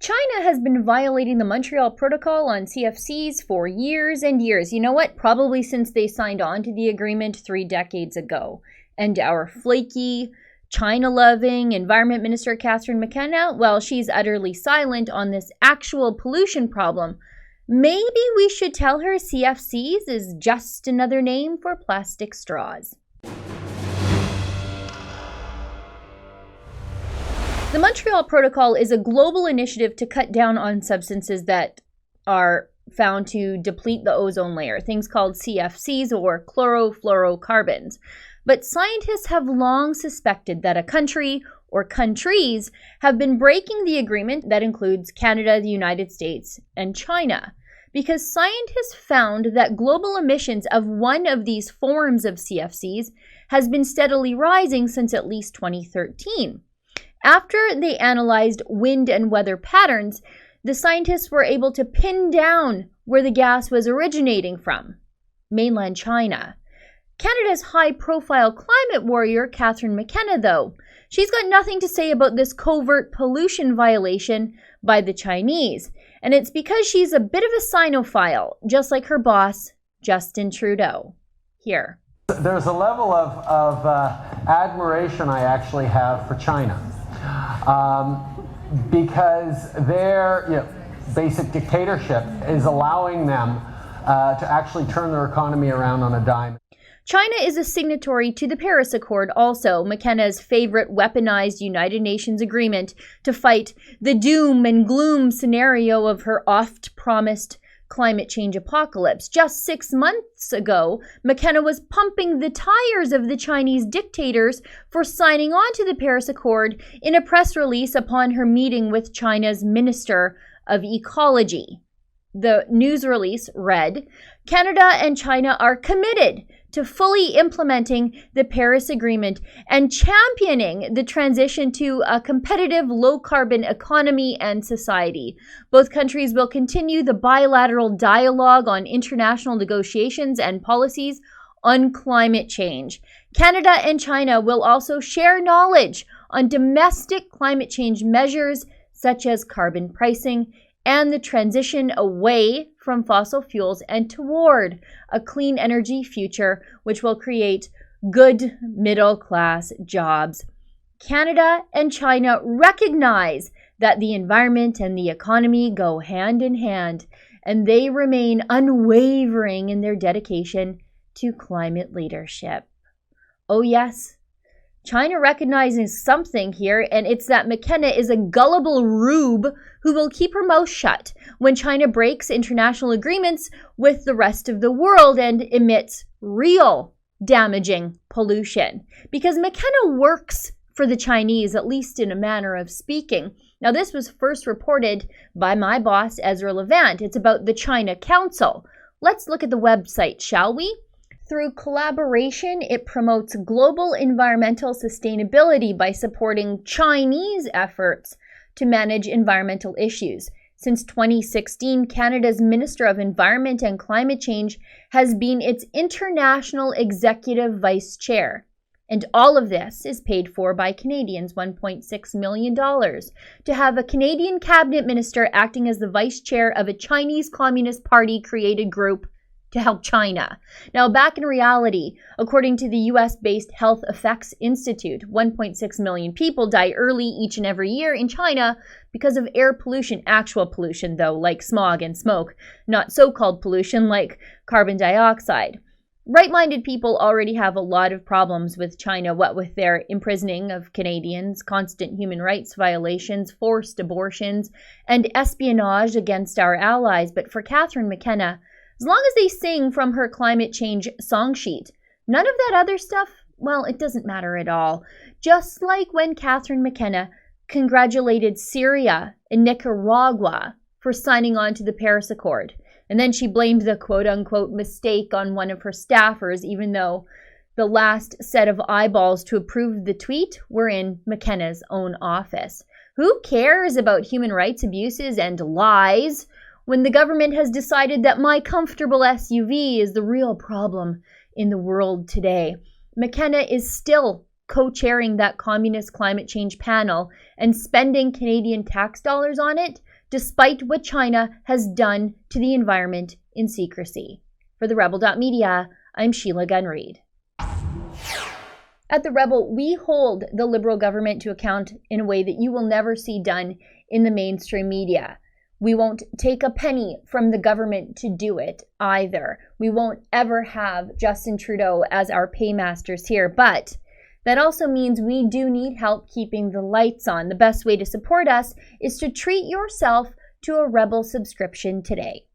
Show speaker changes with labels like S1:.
S1: China has been violating the Montreal Protocol on CFCs for years and years. You know what? Probably since they signed on to the agreement 3 decades ago. And our flaky, China-loving Environment Minister Catherine McKenna, well, she's utterly silent on this actual pollution problem. Maybe we should tell her CFCs is just another name for plastic straws. The Montreal Protocol is a global initiative to cut down on substances that are found to deplete the ozone layer, things called CFCs or chlorofluorocarbons. But scientists have long suspected that a country or countries have been breaking the agreement that includes Canada, the United States, and China, because scientists found that global emissions of one of these forms of CFCs has been steadily rising since at least 2013. After they analyzed wind and weather patterns, the scientists were able to pin down where the gas was originating from, mainland China. Canada's high-profile climate warrior, Catherine McKenna, though, she's got nothing to say about this covert pollution violation by the Chinese, and it's because she's a bit of a sinophile, just like her boss, Justin Trudeau. Here.
S2: There's a level of admiration I actually have for China. Because their basic dictatorship is allowing them to actually turn their economy around on a dime.
S1: China is a signatory to the Paris Accord, also McKenna's favorite weaponized United Nations agreement to fight the doom and gloom scenario of her oft-promised climate change apocalypse. Just 6 months ago, McKenna was pumping the tires of the Chinese dictators for signing on to the Paris Accord in a press release upon her meeting with China's Minister of Ecology. The news release read, "Canada and China are committed to fully implementing the Paris Agreement and championing the transition to a competitive low-carbon economy and society. Both countries will continue the bilateral dialogue on international negotiations and policies on climate change. Canada and China will also share knowledge on domestic climate change measures such as carbon pricing and the transition away from fossil fuels and toward a clean energy future which will create good middle-class jobs. Canada and China recognize that the environment and the economy go hand in hand, and they remain unwavering in their dedication to climate leadership." Oh yes, China recognizes something here, and it's that McKenna is a gullible rube who will keep her mouth shut when China breaks international agreements with the rest of the world and emits real damaging pollution. Because McKenna works for the Chinese, at least in a manner of speaking. Now, this was first reported by my boss, Ezra Levant. It's about the China Council. Let's look at the website, shall we? Through collaboration, it promotes global environmental sustainability by supporting Chinese efforts to manage environmental issues. Since 2016, Canada's Minister of Environment and Climate Change has been its international executive vice chair. And all of this is paid for by Canadians, $1.6 million, to have a Canadian cabinet minister acting as the vice chair of a Chinese Communist Party-created group to help China. Now, back in reality, according to the US-based Health Effects Institute, 1.6 million people die early each and every year in China because of air pollution, actual pollution though, like smog and smoke, not so-called pollution like carbon dioxide. Right-minded people already have a lot of problems with China, what with their imprisoning of Canadians, constant human rights violations, forced abortions, and espionage against our allies. But for Catherine McKenna, as long as they sing from her climate change song sheet, none of that other stuff, well, it doesn't matter at all. Just like when Catherine McKenna congratulated Syria and Nicaragua for signing on to the Paris Accord. And then she blamed the quote-unquote mistake on one of her staffers, even though the last set of eyeballs to approve the tweet were in McKenna's own office. Who cares about human rights abuses and lies when the government has decided that my comfortable SUV is the real problem in the world today? McKenna is still co-chairing that communist climate change panel and spending Canadian tax dollars on it despite what China has done to the environment in secrecy. For the Rebel.media, I'm Sheila Gunn Reid. At the Rebel, we hold the Liberal government to account in a way that you will never see done in the mainstream media. We won't take a penny from the government to do it either. We won't ever have Justin Trudeau as our paymasters here, but that also means we do need help keeping the lights on. The best way to support us is to treat yourself to a Rebel subscription today.